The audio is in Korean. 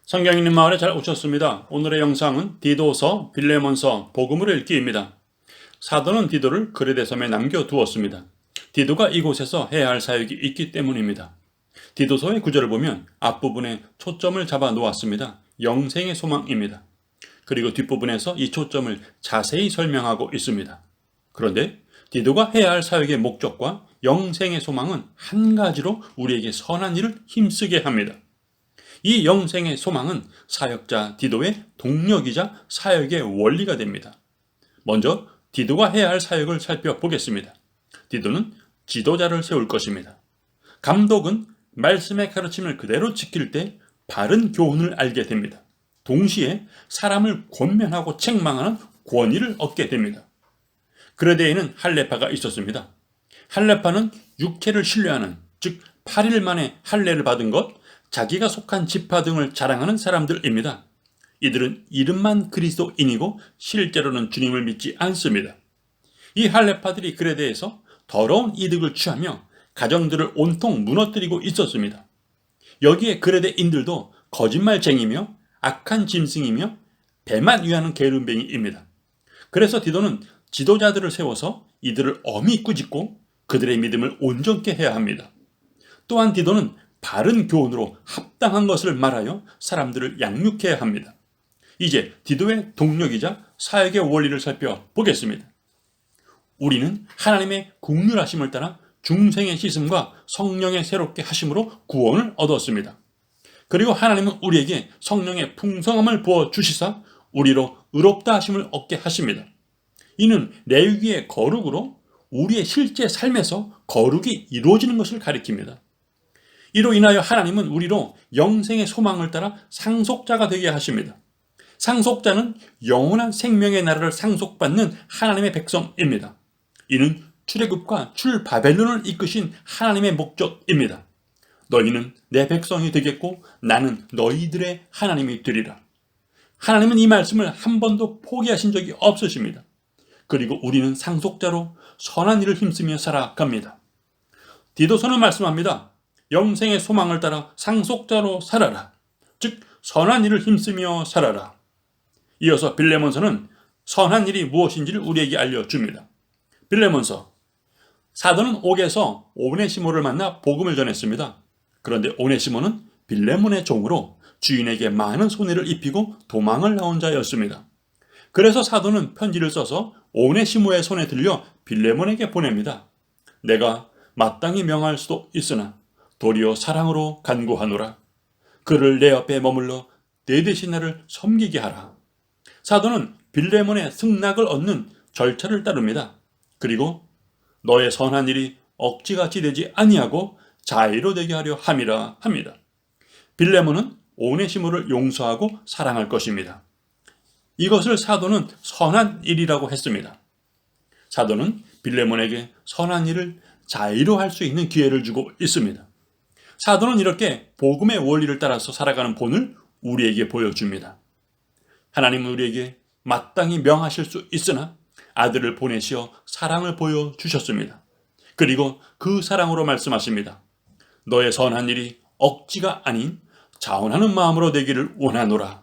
성경 읽는 마을에 잘 오셨습니다. 오늘의 영상은 디도서, 빌레몬서, 복음을 읽기입니다. 사도는 디도를 그레데 섬에 남겨두었습니다. 디도가 이곳에서 해야 할 사역이 있기 때문입니다. 디도서의 구절을 보면 앞부분에 초점을 잡아 놓았습니다. 영생의 소망입니다. 그리고 뒷부분에서 이 초점을 자세히 설명하고 있습니다. 그런데 디도가 해야 할 사역의 목적과 영생의 소망은 한 가지로 우리에게 선한 일을 힘쓰게 합니다. 이 영생의 소망은 사역자 디도의 동력이자 사역의 원리가 됩니다. 먼저 디도가 해야 할 사역을 살펴보겠습니다. 디도는 지도자를 세울 것입니다. 감독은 말씀의 가르침을 그대로 지킬 때 바른 교훈을 알게 됩니다. 동시에 사람을 권면하고 책망하는 권위를 얻게 됩니다. 그레데에는 할례파가 있었습니다. 할례파는 육체를 신뢰하는, 즉 8일 만에 할례를 받은 것, 자기가 속한 지파 등을 자랑하는 사람들입니다. 이들은 이름만 그리스도인이고 실제로는 주님을 믿지 않습니다. 이 할례파들이 그레데에서 더러운 이득을 취하며 가정들을 온통 무너뜨리고 있었습니다. 여기에 그레데인들도 거짓말쟁이며 악한 짐승이며 배만 위하는 게으름뱅이입니다. 그래서 디도는 지도자들을 세워서 이들을 엄히 꾸짖고 그들의 믿음을 온전케 해야 합니다. 또한 디도는 바른 교훈으로 합당한 것을 말하여 사람들을 양육해야 합니다. 이제 디도의 동력이자 사역의 원리를 살펴보겠습니다. 우리는 하나님의 긍휼하심을 따라 중생의 씻음과 성령의 새롭게 하심으로 구원을 얻었습니다. 그리고 하나님은 우리에게 성령의 풍성함을 부어주시사 우리로 의롭다 하심을 얻게 하십니다. 이는 레위기의 거룩으로 우리의 실제 삶에서 거룩이 이루어지는 것을 가리킵니다. 이로 인하여 하나님은 우리로 영생의 소망을 따라 상속자가 되게 하십니다. 상속자는 영원한 생명의 나라를 상속받는 하나님의 백성입니다. 이는 출애굽과 출바벨론을 이끄신 하나님의 목적입니다. 너희는 내 백성이 되겠고 나는 너희들의 하나님이 되리라. 하나님은 이 말씀을 한 번도 포기하신 적이 없으십니다. 그리고 우리는 상속자로 선한 일을 힘쓰며 살아갑니다. 디도서는 말씀합니다. 영생의 소망을 따라 상속자로 살아라. 즉 선한 일을 힘쓰며 살아라. 이어서 빌레몬서는 선한 일이 무엇인지를 우리에게 알려줍니다. 빌레몬서, 사도는 옥에서 오네시모를 만나 복음을 전했습니다. 그런데 오네시모는 빌레몬의 종으로 주인에게 많은 손해를 입히고 도망을 나온 자였습니다. 그래서 사도는 편지를 써서 오네시모의 손에 들려 빌레몬에게 보냅니다. 내가 마땅히 명할 수도 있으나 도리어 사랑으로 간구하노라. 그를 내 옆에 머물러 내 대신 나를 섬기게 하라. 사도는 빌레몬의 승낙을 얻는 절차를 따릅니다. 그리고 너의 선한 일이 억지같이 되지 아니하고 자의로 되게 하려 함이라 합니다. 빌레몬은 오네시모를 용서하고 사랑할 것입니다. 이것을 사도는 선한 일이라고 했습니다. 사도는 빌레몬에게 선한 일을 자의로 할 수 있는 기회를 주고 있습니다. 사도는 이렇게 복음의 원리를 따라서 살아가는 본을 우리에게 보여줍니다. 하나님은 우리에게 마땅히 명하실 수 있으나 아들을 보내시어 사랑을 보여주셨습니다. 그리고 그 사랑으로 말씀하십니다. 너의 선한 일이 억지가 아닌 자원하는 마음으로 되기를 원하노라.